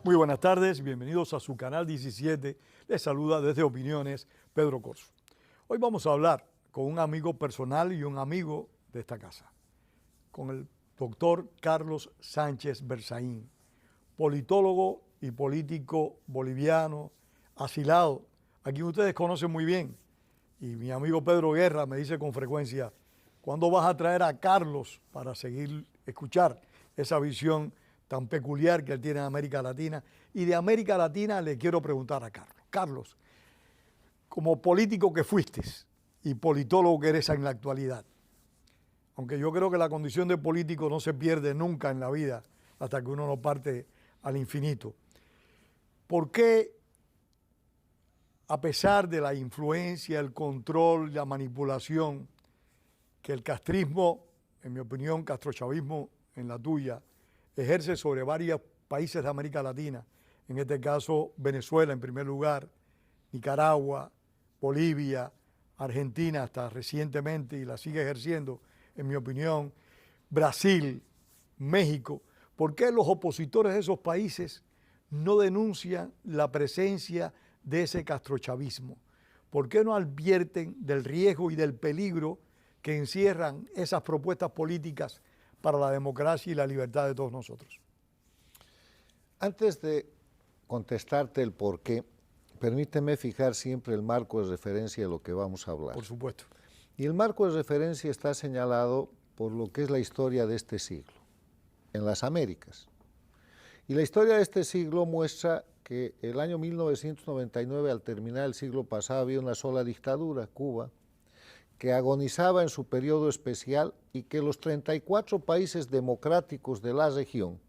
Muy buenas tardes, bienvenidos a su canal 17. Les saluda desde Opiniones Pedro Corso. Hoy vamos a hablar con un amigo personal y un amigo de esta casa, con el doctor Carlos Sánchez Berzaín, politólogo y político boliviano, asilado, a quien ustedes conocen muy bien. Y mi amigo Pedro Guerra me dice con frecuencia, ¿cuándo vas a traer a Carlos para escuchar esa visión tan peculiar que él tiene en América Latina? Y de América Latina le quiero preguntar a Carlos. Carlos, como político que fuiste y politólogo que eres en la actualidad, aunque yo creo que la condición de político no se pierde nunca en la vida hasta que uno no parte al infinito, ¿por qué, a pesar de la influencia, el control, la manipulación que el castrismo, en mi opinión, castrochavismo en la tuya, ejerce sobre varios países de América Latina, en este caso Venezuela en primer lugar, Nicaragua, Bolivia, Argentina hasta recientemente y la sigue ejerciendo, en mi opinión, Brasil, México? ¿Por qué los opositores de esos países no denuncian la presencia de ese castrochavismo? ¿Por qué no advierten del riesgo y del peligro que encierran esas propuestas políticas para la democracia y la libertad de todos nosotros? Antes de contestarte el por qué, permíteme fijar siempre el marco de referencia de lo que vamos a hablar. Por supuesto. Y el marco de referencia está señalado por lo que es la historia de este siglo, en las Américas. Y la historia de este siglo muestra que el año 1999, al terminar el siglo pasado, había una sola dictadura, Cuba, que agonizaba en su periodo especial y que los 34 países democráticos de la región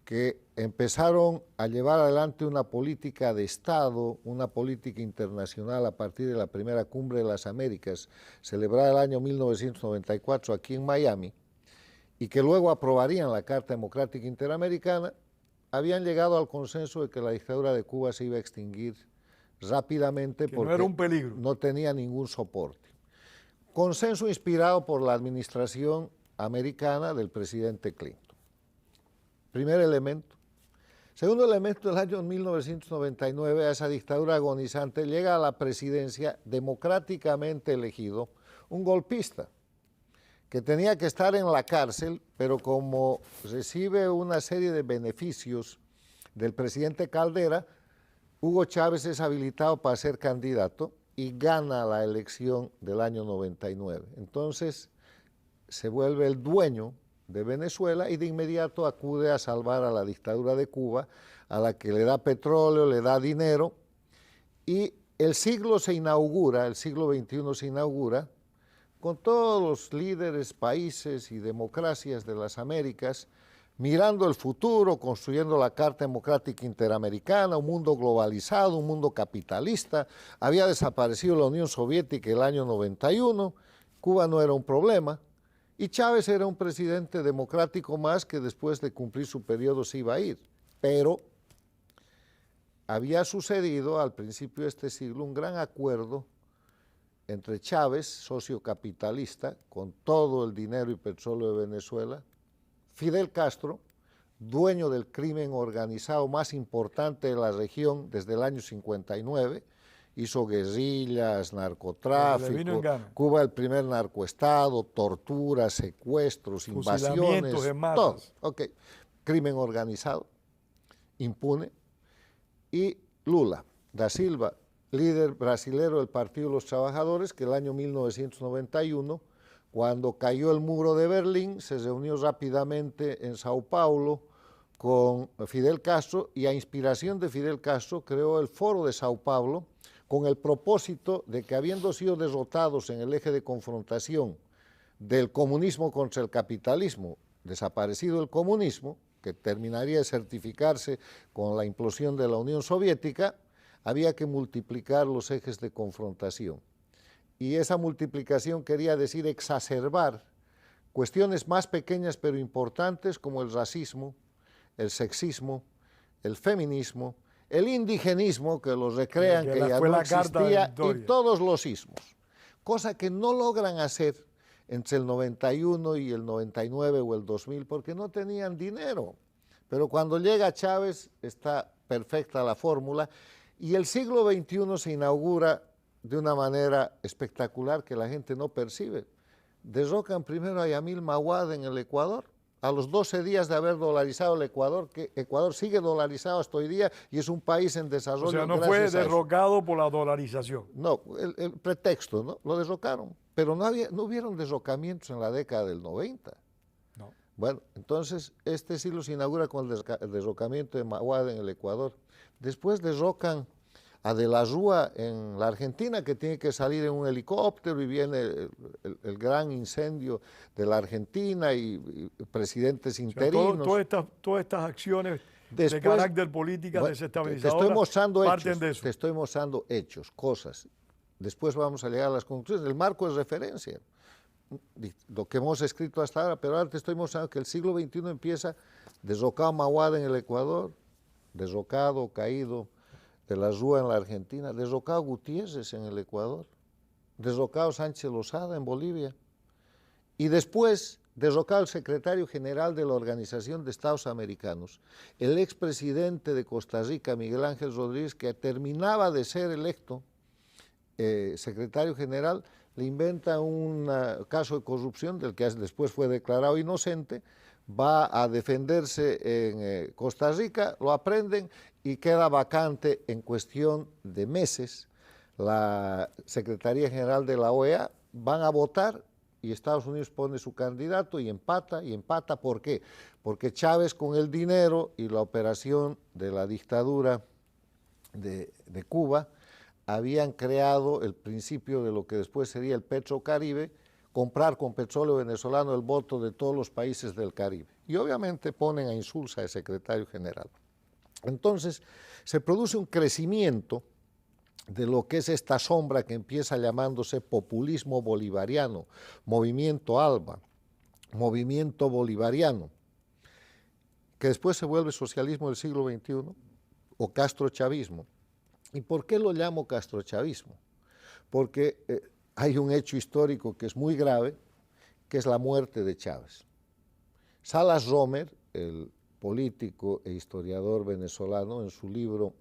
que empezaron a llevar adelante una política de Estado, una política internacional a partir de la primera cumbre de las Américas, celebrada el año 1994 aquí en Miami, y que luego aprobarían la Carta Democrática Interamericana, habían llegado al consenso de que la dictadura de Cuba se iba a extinguir rápidamente porque no era un peligro, no tenía ningún soporte. Consenso inspirado por la administración americana del presidente Clinton. Primer elemento. Segundo elemento, el año 1999, a esa dictadura agonizante llega a la presidencia democráticamente elegido un golpista que tenía que estar en la cárcel, pero como recibe una serie de beneficios del presidente Caldera, Hugo Chávez es habilitado para ser candidato y gana la elección del año 99. Entonces se vuelve el dueño de Venezuela y de inmediato acude a salvar a la dictadura de Cuba, a la que le da petróleo, le da dinero, y el siglo se inaugura, el siglo XXI se inaugura, con todos los líderes, países y democracias de las Américas, mirando el futuro, construyendo la Carta Democrática Interamericana, un mundo globalizado, un mundo capitalista. Había desaparecido la Unión Soviética el año 91, Cuba no era un problema, y Chávez era un presidente democrático más que después de cumplir su periodo se iba a ir. Pero había sucedido al principio de este siglo un gran acuerdo entre Chávez, socio capitalista, con todo el dinero y petróleo de Venezuela, Fidel Castro, dueño del crimen organizado más importante de la región desde el año 59, hizo guerrillas, narcotráfico, Cuba el primer narcoestado, torturas, secuestros, invasiones, de masas. todo. Okay. Crimen organizado, impune. Y Lula da Silva, líder brasilero del Partido de los Trabajadores, que el año 1991, cuando cayó el muro de Berlín, se reunió rápidamente en Sao Paulo con Fidel Castro y a inspiración de Fidel Castro creó el Foro de Sao Paulo, con el propósito de que, habiendo sido derrotados en el eje de confrontación del comunismo contra el capitalismo, desaparecido el comunismo, que terminaría de certificarse con la implosión de la Unión Soviética, había que multiplicar los ejes de confrontación. Y esa multiplicación quería decir exacerbar cuestiones más pequeñas pero importantes como el racismo, el sexismo, el feminismo, el indigenismo, que los recrean, que ya fue no la carta de existía, victoria. y todos los ismos, cosa que no logran hacer entre el 91 y el 99 o el 2000, porque no tenían dinero. Pero cuando llega Chávez está perfecta la fórmula, y el siglo XXI se inaugura de una manera espectacular que la gente no percibe. Derrocan primero a Yamil Mahuad en el Ecuador, a los 12 días de haber dolarizado el Ecuador, que Ecuador sigue dolarizado hasta hoy día y es un país en desarrollo. O sea, no fue derrocado por la dolarización. No, el pretexto, ¿no? Lo derrocaron, pero no hubieron derrocamientos en la década del 90. No. Bueno, entonces este siglo se inaugura con el derrocamiento de Mahuad en el Ecuador. Después derrocan a De la Rúa en la Argentina, que tiene que salir en un helicóptero, y viene el gran incendio de la Argentina y presidentes interinos. O sea, todas estas acciones de carácter política desestabilizadoras parten de eso. Te estoy mostrando hechos, cosas. Después vamos a llegar a las conclusiones. El marco es referencia, lo que hemos escrito hasta ahora, pero ahora te estoy mostrando que el siglo XXI empieza derrocado Mahuad en el Ecuador, derrocado, caído De la Rúa en la Argentina, derrocado Gutiérrez en el Ecuador, derrocado Sánchez Lozada en Bolivia, y después derrocado el secretario general de la Organización de Estados Americanos, el expresidente de Costa Rica, Miguel Ángel Rodríguez, que terminaba de ser electo secretario general, le inventa un caso de corrupción del que después fue declarado inocente, va a defenderse en Costa Rica, lo aprenden y queda vacante en cuestión de meses la Secretaría General de la OEA, van a votar y Estados Unidos pone su candidato y empata. ¿Por qué? Porque Chávez, con el dinero y la operación de la dictadura de Cuba, habían creado el principio de lo que después sería el Petrocaribe, comprar con petróleo venezolano el voto de todos los países del Caribe. Y obviamente ponen a Insulza de secretario general. Entonces se produce un crecimiento de lo que es esta sombra que empieza llamándose populismo bolivariano, movimiento ALBA, movimiento bolivariano, que después se vuelve socialismo del siglo XXI o castrochavismo. ¿Y por qué lo llamo castrochavismo? Porque hay un hecho histórico que es muy grave, que es la muerte de Chávez. Salas Romer, el político e historiador venezolano, en su libro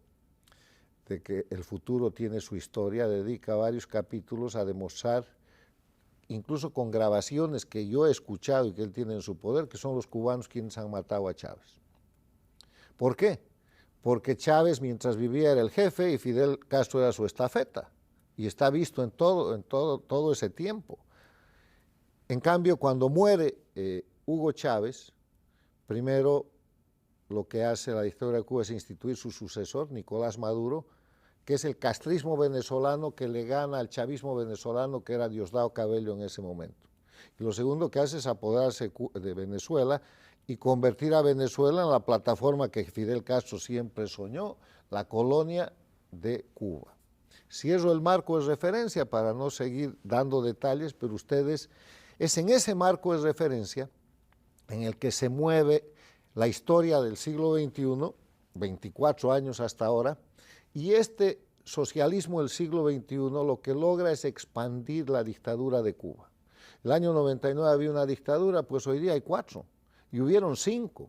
de que el futuro tiene su historia, dedica varios capítulos a demostrar, incluso con grabaciones que yo he escuchado y que él tiene en su poder, que son los cubanos quienes han matado a Chávez. ¿Por qué? Porque Chávez, mientras vivía, era el jefe y Fidel Castro era su estafeta, y está visto en todo ese tiempo. En cambio, cuando muere Hugo Chávez, primero lo que hace la dictadura de Cuba es instituir su sucesor, Nicolás Maduro, que es el castrismo venezolano que le gana al chavismo venezolano, que era Diosdado Cabello en ese momento. Y lo segundo que hace es apoderarse de Venezuela y convertir a Venezuela en la plataforma que Fidel Castro siempre soñó, la colonia de Cuba. Cierro el marco de referencia para no seguir dando detalles, pero ustedes, es en ese marco de referencia en el que se mueve la historia del siglo XXI, 24 años hasta ahora, y este socialismo del siglo XXI lo que logra es expandir la dictadura de Cuba. El año 99 había una dictadura, pues hoy día hay 4, y hubieron 5.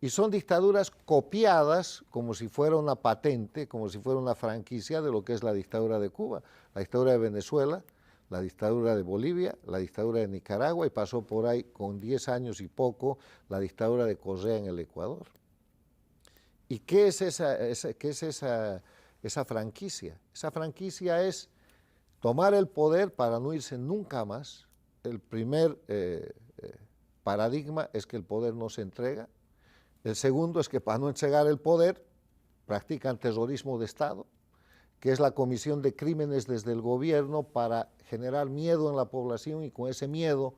Y son dictaduras copiadas como si fuera una patente, como si fuera una franquicia de lo que es la dictadura de Cuba, la dictadura de Venezuela, la dictadura de Bolivia, la dictadura de Nicaragua, y pasó por ahí con 10 años y poco la dictadura de Correa en el Ecuador. ¿Y qué es esa franquicia? Esa franquicia es tomar el poder para no irse nunca más. El primer paradigma es que el poder no se entrega. El segundo es que para no entregar el poder practican terrorismo de Estado, que es la comisión de crímenes desde el gobierno para generar miedo en la población y con ese miedo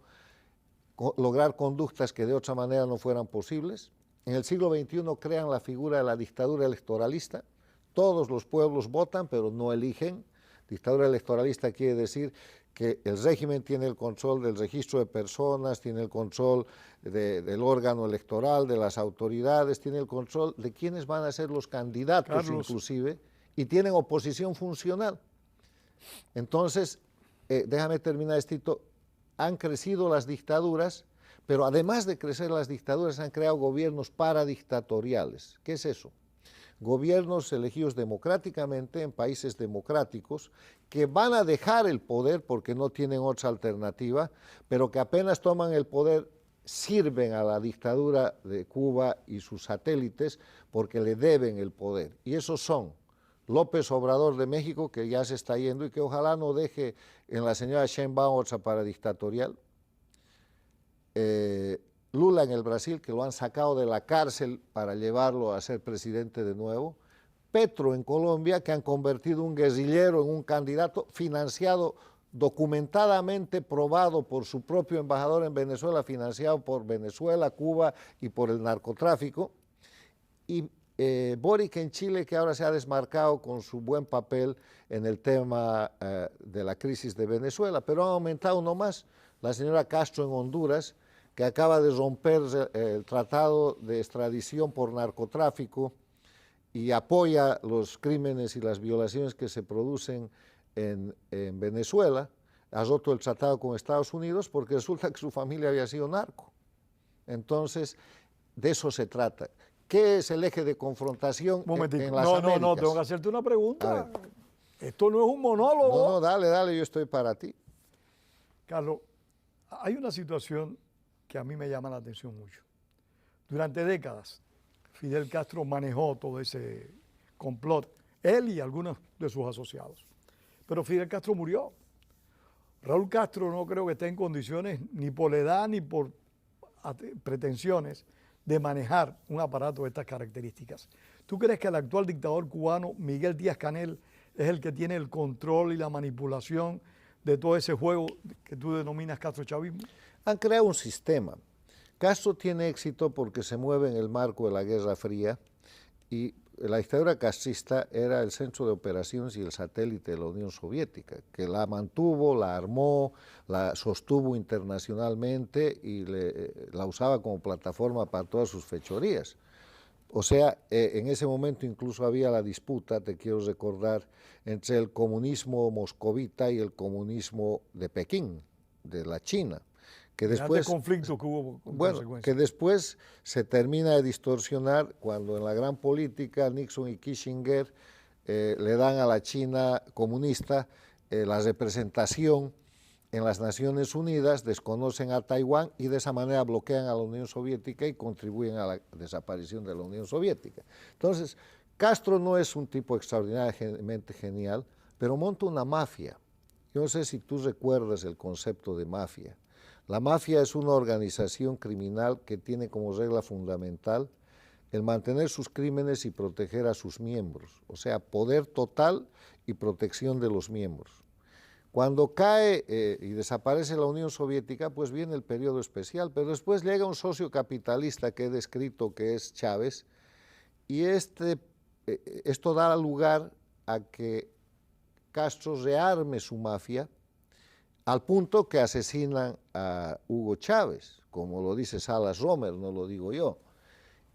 lograr conductas que de otra manera no fueran posibles. En el siglo XXI crean la figura de la dictadura electoralista. Todos los pueblos votan, pero no eligen. Dictadura electoralista quiere decir que el régimen tiene el control del registro de personas, tiene el control del órgano electoral, de las autoridades, tiene el control de quiénes van a ser los candidatos, Carlos, inclusive, y tienen oposición funcional. Entonces, déjame terminar esto, han crecido las dictaduras, pero además de crecer las dictaduras, han creado gobiernos paradictatoriales. ¿Qué es eso? Gobiernos elegidos democráticamente en países democráticos que van a dejar el poder porque no tienen otra alternativa, pero que apenas toman el poder sirven a la dictadura de Cuba y sus satélites porque le deben el poder. Y esos son López Obrador de México, que ya se está yendo y que ojalá no deje en la señora Sheinbaum otra paradictatorial. Lula en el Brasil, que lo han sacado de la cárcel para llevarlo a ser presidente de nuevo. Petro en Colombia, que han convertido un guerrillero en un candidato financiado, documentadamente probado por su propio embajador en Venezuela, financiado por Venezuela, Cuba y por el narcotráfico. Y Boric en Chile, que ahora se ha desmarcado con su buen papel en el tema de la crisis de Venezuela, pero ha aumentado uno más, la señora Castro en Honduras, que acaba de romper el tratado de extradición por narcotráfico y apoya los crímenes y las violaciones que se producen en Venezuela, ha roto el tratado con Estados Unidos porque resulta que su familia había sido narco. Entonces, de eso se trata. ¿Qué es el eje de confrontación en las Américas? No, tengo que hacerte una pregunta. Esto no es un monólogo. No, dale, yo estoy para ti. Carlos, hay una situación que a mí me llama la atención mucho. Durante décadas, Fidel Castro manejó todo ese complot, él y algunos de sus asociados. Pero Fidel Castro murió. Raúl Castro no creo que esté en condiciones, ni por la edad ni por pretensiones, de manejar un aparato de estas características. ¿Tú crees que el actual dictador cubano, Miguel Díaz-Canel, es el que tiene el control y la manipulación de todo ese juego que tú denominas castrochavismo? Han creado un sistema. Castro tiene éxito porque se mueve en el marco de la Guerra Fría y la dictadura castrista era el centro de operaciones y el satélite de la Unión Soviética, que la mantuvo, la armó, la sostuvo internacionalmente y la usaba como plataforma para todas sus fechorías. O sea, en ese momento incluso había la disputa, te quiero recordar, entre el comunismo moscovita y el comunismo de Pekín, de la China. Que después, conflicto que hubo con bueno, que después se termina de distorsionar cuando en la gran política Nixon y Kissinger le dan a la China comunista la representación en las Naciones Unidas, desconocen a Taiwán y de esa manera bloquean a la Unión Soviética y contribuyen a la desaparición de la Unión Soviética. Entonces, Castro no es un tipo extraordinariamente genial, pero monta una mafia. Yo no sé si tú recuerdas el concepto de mafia. La mafia es una organización criminal que tiene como regla fundamental el mantener sus crímenes y proteger a sus miembros, o sea, poder total y protección de los miembros. Cuando cae y desaparece la Unión Soviética, pues viene el periodo especial, pero después llega un socio capitalista que he descrito que es Chávez, y esto da lugar a que Castro rearme su mafia, al punto que asesinan a Hugo Chávez, como lo dice Salas Romer, no lo digo yo.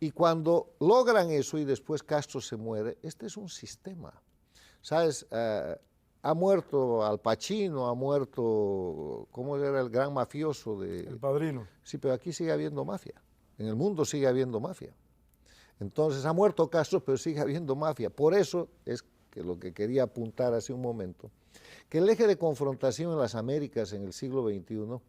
Y cuando logran eso y después Castro se muere, este es un sistema. ¿Sabes? Ha muerto Al Pacino, ha muerto, ¿cómo era el gran mafioso de...? El Padrino. Sí, pero aquí sigue habiendo mafia. En el mundo sigue habiendo mafia. Entonces ha muerto Castro, pero sigue habiendo mafia. Por eso es que lo que quería apuntar hace un momento, que el eje de confrontación en las Américas en el siglo XXI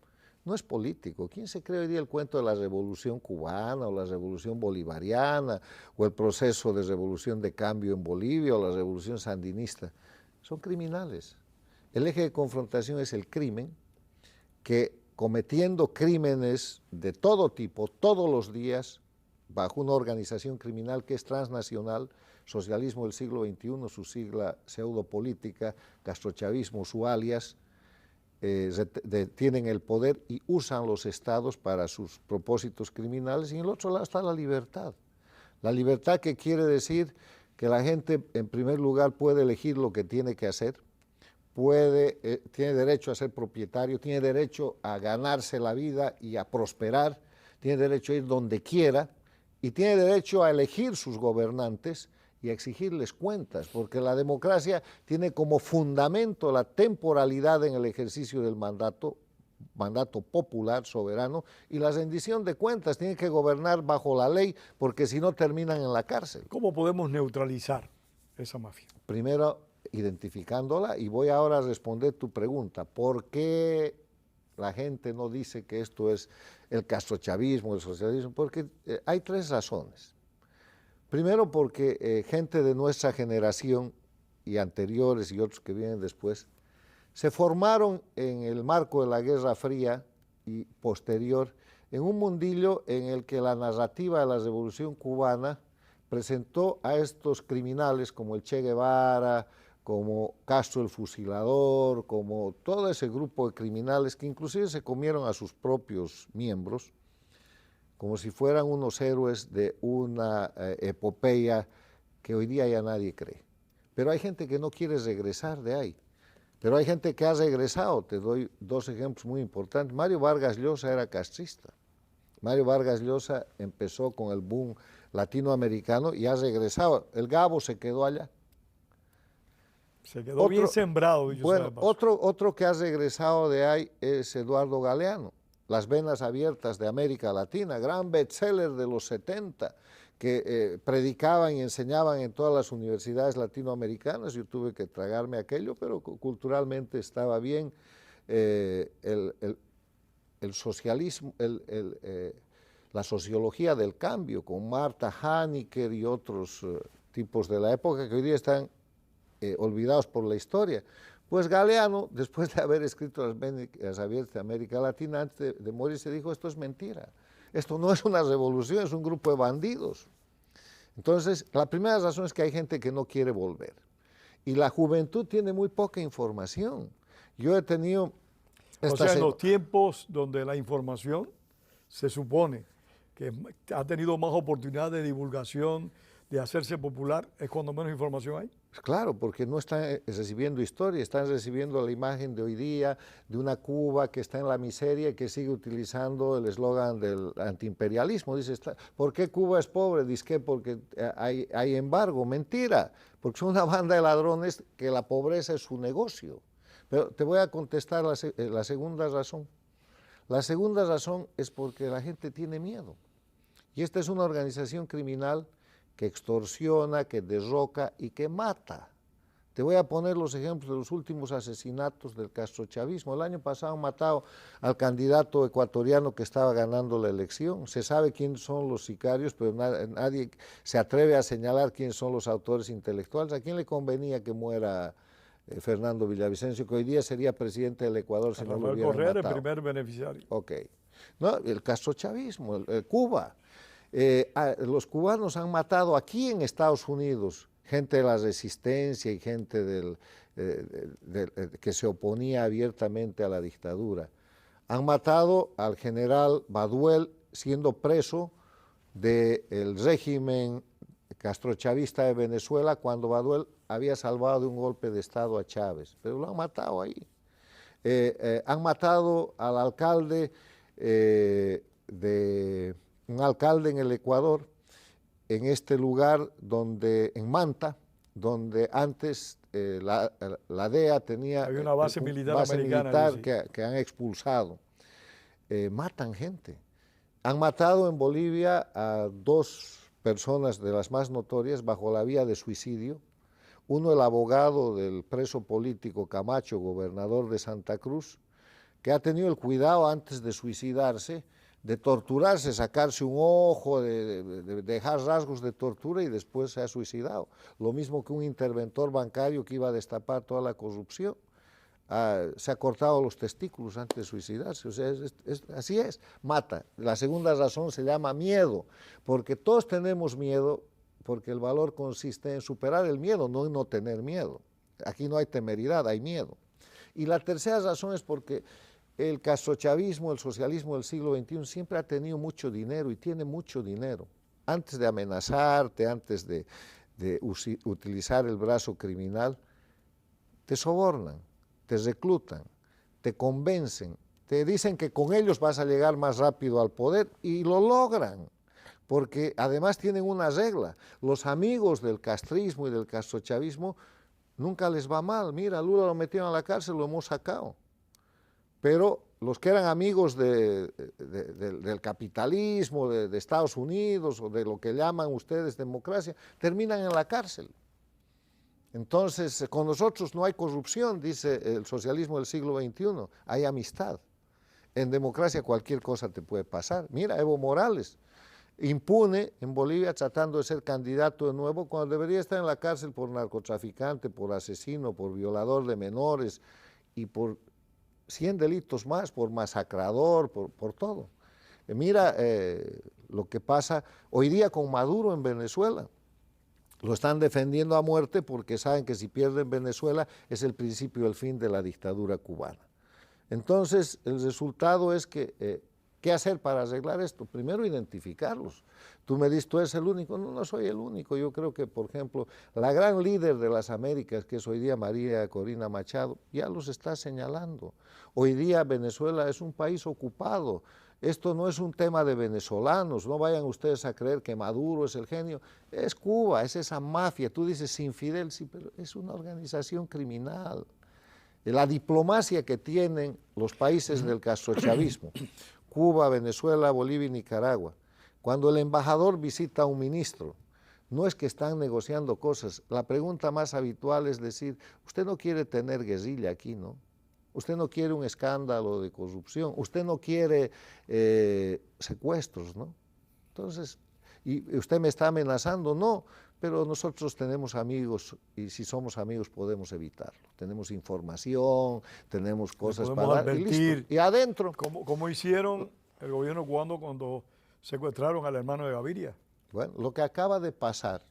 no es político. ¿Quién se cree hoy día el cuento de la revolución cubana o la revolución bolivariana o el proceso de revolución de cambio en Bolivia o la revolución sandinista? Son criminales. El eje de confrontación es el crimen que, cometiendo crímenes de todo tipo, todos los días, bajo una organización criminal que es transnacional, socialismo del siglo XXI, su sigla pseudopolítica, castrochavismo, su alias, tienen el poder y usan los estados para sus propósitos criminales, y en el otro lado está la libertad. La libertad, que quiere decir que la gente, en primer lugar, puede elegir lo que tiene que hacer, tiene derecho a ser propietario, tiene derecho a ganarse la vida y a prosperar, tiene derecho a ir donde quiera y tiene derecho a elegir sus gobernantes y a exigirles cuentas, porque la democracia tiene como fundamento la temporalidad en el ejercicio del mandato popular, soberano, y la rendición de cuentas. Tienen que gobernar bajo la ley, porque si no terminan en la cárcel. ¿Cómo podemos neutralizar esa mafia? Primero, identificándola, y voy ahora a responder tu pregunta. ¿Por qué la gente no dice que esto es el castrochavismo, el socialismo? Porque hay tres razones. Primero, porque gente de nuestra generación y anteriores y otros que vienen después, se formaron en el marco de la Guerra Fría y posterior en un mundillo en el que la narrativa de la Revolución Cubana presentó a estos criminales como el Che Guevara, como Castro el Fusilador, como todo ese grupo de criminales que inclusive se comieron a sus propios miembros, como si fueran unos héroes de una epopeya que hoy día ya nadie cree. Pero hay gente que no quiere regresar de ahí. Pero hay gente que ha regresado. Te doy dos ejemplos muy importantes. Mario Vargas Llosa era castrista. Mario Vargas Llosa empezó con el boom latinoamericano y ha regresado. El Gabo se quedó allá. Se quedó bien sembrado. Bueno, otro que ha regresado de ahí es Eduardo Galeano. Las venas abiertas de América Latina, gran bestseller de los 70, que predicaban y enseñaban en todas las universidades latinoamericanas. Yo tuve que tragarme aquello, pero culturalmente estaba bien. El socialismo, la sociología del cambio, con Marta Haniker y otros tipos de la época que hoy día están olvidados por la historia. Pues Galeano, después de haber escrito Las abiertas de América Latina, antes de morir, se dijo: esto es mentira. Esto no es una revolución, es un grupo de bandidos. Entonces, la primera razón es que hay gente que no quiere volver. Y la juventud tiene muy poca información. Yo he tenido... O sea, en los tiempos donde la información se supone que ha tenido más oportunidad de divulgación, de hacerse popular, es cuando menos información hay. Claro, porque no están recibiendo historia, están recibiendo la imagen de hoy día de una Cuba que está en la miseria y que sigue utilizando el eslogan del antiimperialismo. Dice, ¿por qué Cuba es pobre? Dice que porque hay embargo. Mentira, porque son una banda de ladrones que la pobreza es su negocio. Pero te voy a contestar la segunda razón. La segunda razón es porque la gente tiene miedo. Y esta es una organización criminal que extorsiona, que derroca y que mata. Te voy a poner los ejemplos de los últimos asesinatos del castrochavismo. El año pasado han matado al candidato ecuatoriano que estaba ganando la elección. Se sabe quiénes son los sicarios, pero nadie se atreve a señalar quiénes son los autores intelectuales. ¿A quién le convenía que muera Fernando Villavicencio, que hoy día sería presidente del Ecuador si no lo hubieran matado? Correa, el primer beneficiario. Ok. No, el castrochavismo, Cuba. Los cubanos han matado aquí en Estados Unidos gente de la resistencia y gente que se oponía abiertamente a la dictadura. Han matado al general Baduel siendo preso del régimen castrochavista de Venezuela cuando Baduel había salvado de un golpe de Estado a Chávez, pero lo han matado ahí. Han matado al alcalde un alcalde en el Ecuador, en este lugar en Manta, donde antes la DEA tenía una base militar americana que han expulsado. Matan gente. Han matado en Bolivia a dos personas de las más notorias bajo la vía de suicidio. Uno, el abogado del preso político Camacho, gobernador de Santa Cruz, que ha tenido el cuidado antes de suicidarse de torturarse, sacarse un ojo, de dejar rasgos de tortura y después se ha suicidado. Lo mismo que un interventor bancario que iba a destapar toda la corrupción. Se ha cortado los testículos antes de suicidarse. O sea, así es, mata. La segunda razón se llama miedo, porque todos tenemos miedo, porque el valor consiste en superar el miedo, no en no tener miedo. Aquí no hay temeridad, hay miedo. Y la tercera razón es porque el castrochavismo, el socialismo del siglo XXI siempre ha tenido mucho dinero y tiene mucho dinero. Antes de amenazarte, antes de utilizar el brazo criminal, te sobornan. te reclutan, te convencen, te dicen que con ellos vas a llegar más rápido al poder y lo logran, porque además tienen una regla. Los amigos del castrismo y del castrochavismo nunca les va mal. Mira, Lula lo metieron a la cárcel, lo hemos sacado. Pero los que eran amigos del capitalismo, de Estados Unidos o de lo que llaman ustedes democracia, terminan en la cárcel. Entonces, con nosotros no hay corrupción, dice el socialismo del siglo XXI, hay amistad. En democracia cualquier cosa te puede pasar. Mira, Evo Morales, impune en Bolivia tratando de ser candidato de nuevo cuando debería estar en la cárcel por narcotraficante, por asesino, por violador de menores y por 100 delitos más, por masacrador, por todo. Mira lo que pasa hoy día con Maduro en Venezuela. Lo están defendiendo a muerte porque saben que si pierden Venezuela es el principio del fin de la dictadura cubana. Entonces, el resultado es que, ¿qué hacer para arreglar esto? Primero, identificarlos. Tú me dices, ¿tú eres el único? No, no soy el único. Yo creo que, por ejemplo, la gran líder de las Américas, que es hoy día María Corina Machado, ya los está señalando. Hoy día Venezuela es un país ocupado. Esto no es un tema de venezolanos, no vayan ustedes a creer que Maduro es el genio. Es Cuba, es esa mafia. Tú dices sin Fidel, sí, pero es una organización criminal. La diplomacia que tienen los países del castrochavismo, Cuba, Venezuela, Bolivia y Nicaragua, cuando el embajador visita a un ministro, no es que están negociando cosas. La pregunta más habitual es decir, usted no quiere tener guerrilla aquí, ¿no? Usted no quiere un escándalo de corrupción, usted no quiere secuestros, ¿no? Entonces, ¿y usted me está amenazando? No, pero nosotros tenemos amigos y si somos amigos podemos evitarlo. Tenemos información, tenemos cosas para dar y listo. Y adentro. ¿Cómo hicieron el gobierno cubano cuando secuestraron al hermano de Gaviria? Bueno, lo que acaba de pasar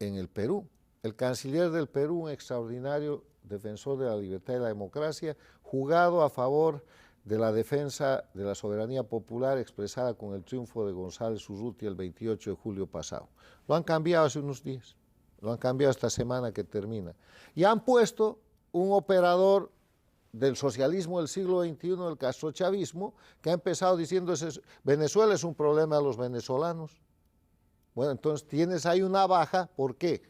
en el Perú, el canciller del Perú, un extraordinario defensor de la libertad y la democracia, jugado a favor de la defensa de la soberanía popular expresada con el triunfo de González Urrutia el 28 de julio pasado. Lo han cambiado hace unos días, lo han cambiado esta semana que termina. Y han puesto un operador del socialismo del siglo XXI, del castrochavismo, que ha empezado diciendo Venezuela es un problema de los venezolanos. Bueno, entonces tienes ahí una baja, ¿por qué?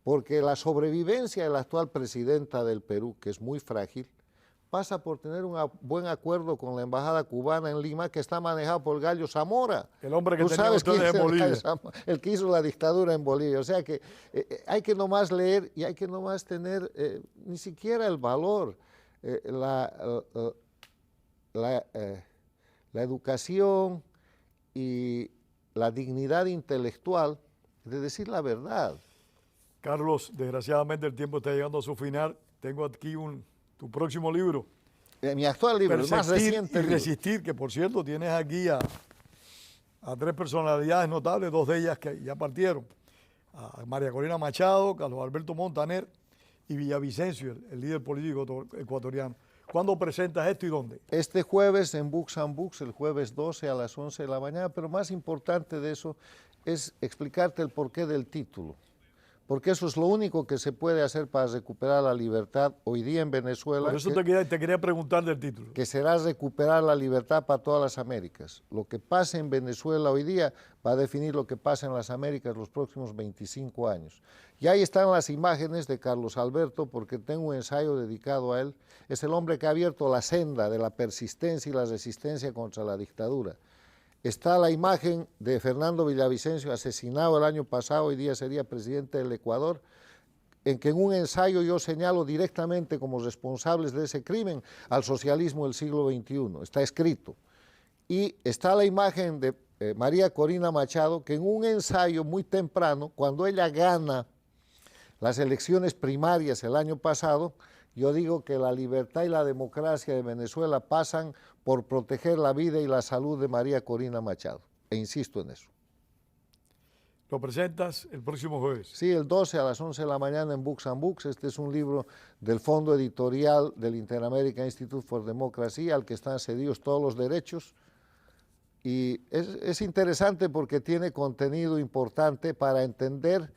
Porque la sobrevivencia de la actual presidenta del Perú, que es muy frágil, pasa por tener un buen acuerdo con la embajada cubana en Lima, que está manejado por Gallo Zamora. El hombre que tenía ustedes en Bolivia. El que hizo la dictadura en Bolivia. O sea que hay que nomás leer y hay que nomás tener ni siquiera el valor, la educación y la dignidad intelectual de decir la verdad. Carlos, desgraciadamente el tiempo está llegando a su final. Tengo aquí tu próximo libro. Mi actual libro, el más reciente. Y Resistir, que por cierto tienes aquí a 3 personalidades notables, 2 de ellas que ya partieron. A María Corina Machado, Carlos Alberto Montaner y Villavicencio, el líder político ecuatoriano. ¿Cuándo presentas esto y dónde? Este jueves en Books and Books, el jueves 12 a las 11 de la mañana, pero más importante de eso es explicarte el porqué del título. Porque eso es lo único que se puede hacer para recuperar la libertad hoy día en Venezuela. Por eso te quería preguntar del título. Que será recuperar la libertad para todas las Américas. Lo que pase en Venezuela hoy día va a definir lo que pasa en las Américas los próximos 25 años. Y ahí están las imágenes de Carlos Alberto, porque tengo un ensayo dedicado a él. Es el hombre que ha abierto la senda de la persistencia y la resistencia contra la dictadura. Está la imagen de Fernando Villavicencio, asesinado el año pasado, hoy día sería presidente del Ecuador, en que en un ensayo yo señalo directamente como responsables de ese crimen al socialismo del siglo XXI, está escrito. Y está la imagen de María Corina Machado, que en un ensayo muy temprano, cuando ella gana las elecciones primarias el año pasado, yo digo que la libertad y la democracia de Venezuela pasan por proteger la vida y la salud de María Corina Machado, e insisto en eso. ¿Lo presentas el próximo jueves? Sí, el 12 a las 11 de la mañana en Books and Books. Este es un libro del fondo editorial del Inter-American Institute for Democracy, al que están cedidos todos los derechos. Y es interesante porque tiene contenido importante para entender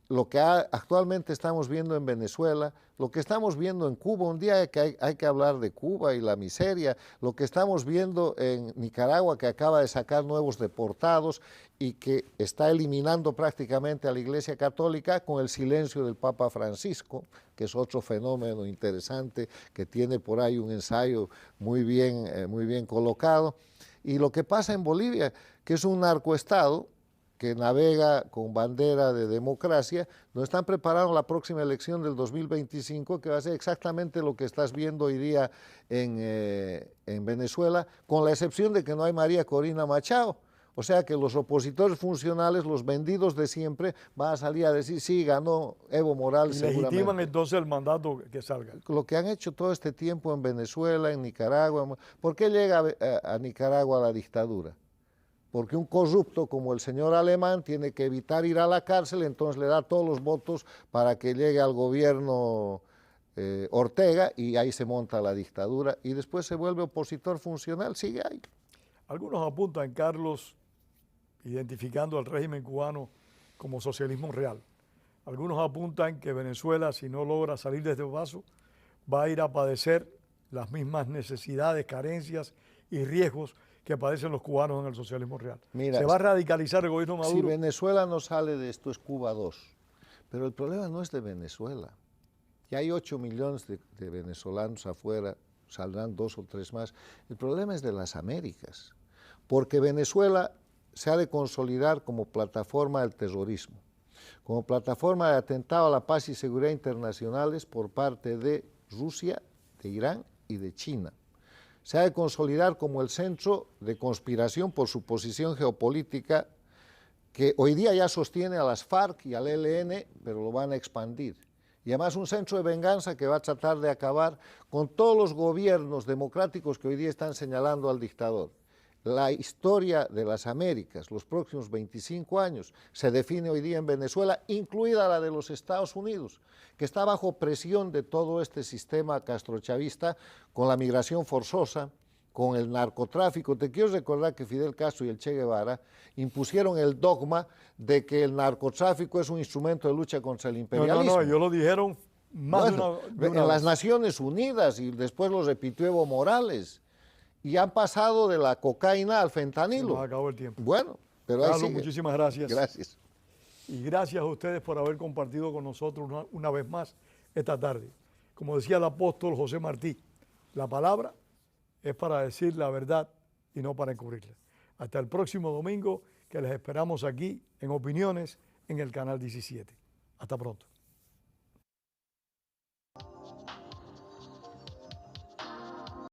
lo que actualmente estamos viendo en Venezuela, lo que estamos viendo en Cuba, un día hay que hablar de Cuba y la miseria, lo que estamos viendo en Nicaragua, que acaba de sacar nuevos deportados y que está eliminando prácticamente a la Iglesia Católica con el silencio del Papa Francisco, que es otro fenómeno interesante, que tiene por ahí un ensayo muy bien colocado. Y lo que pasa en Bolivia, que es un narcoestado, que navega con bandera de democracia, nos están preparando la próxima elección del 2025, que va a ser exactamente lo que estás viendo hoy día en Venezuela, con la excepción de que no hay María Corina Machado. O sea que los opositores funcionales, los vendidos de siempre, van a salir a decir, sí, ganó Evo Morales seguramente. ¿Y legitiman entonces el mandato que salga? Lo que han hecho todo este tiempo en Venezuela, en Nicaragua, ¿por qué llega a Nicaragua la dictadura? Porque un corrupto como el señor Alemán tiene que evitar ir a la cárcel, entonces le da todos los votos para que llegue al gobierno Ortega y ahí se monta la dictadura y después se vuelve opositor funcional, sigue ahí. Algunos apuntan, Carlos, identificando al régimen cubano como socialismo real. Algunos apuntan que Venezuela, si no logra salir de este paso, va a ir a padecer las mismas necesidades, carencias y riesgos que padecen los cubanos en el socialismo real. Mira, ¿se va a radicalizar el gobierno Maduro? Si Venezuela no sale de esto es Cuba 2, pero el problema no es de Venezuela. Ya hay 8 millones de venezolanos afuera, saldrán 2 o 3 más. El problema es de las Américas, porque Venezuela se ha de consolidar como plataforma del terrorismo, como plataforma de atentado a la paz y seguridad internacionales por parte de Rusia, de Irán y de China. Se ha de consolidar como el centro de conspiración por su posición geopolítica, que hoy día ya sostiene a las FARC y al ELN, pero lo van a expandir. Y además un centro de venganza que va a tratar de acabar con todos los gobiernos democráticos que hoy día están señalando al dictador. La historia de las Américas, los próximos 25 años, se define hoy día en Venezuela, incluida la de los Estados Unidos, que está bajo presión de todo este sistema castrochavista con la migración forzosa, con el narcotráfico. Te quiero recordar que Fidel Castro y el Che Guevara impusieron el dogma de que el narcotráfico es un instrumento de lucha contra el imperialismo. No, ellos lo dijeron más de una en las Naciones Unidas y después lo repitió Evo Morales. Y han pasado de la cocaína al fentanilo. Se nos acabó el tiempo. Bueno, pero Carlos, ahí sigue. muchísimas gracias. Gracias. Y gracias a ustedes por haber compartido con nosotros una vez más esta tarde. Como decía el apóstol José Martí, la palabra es para decir la verdad y no para encubrirla. Hasta el próximo domingo, que les esperamos aquí en Opiniones en el canal 17. Hasta pronto.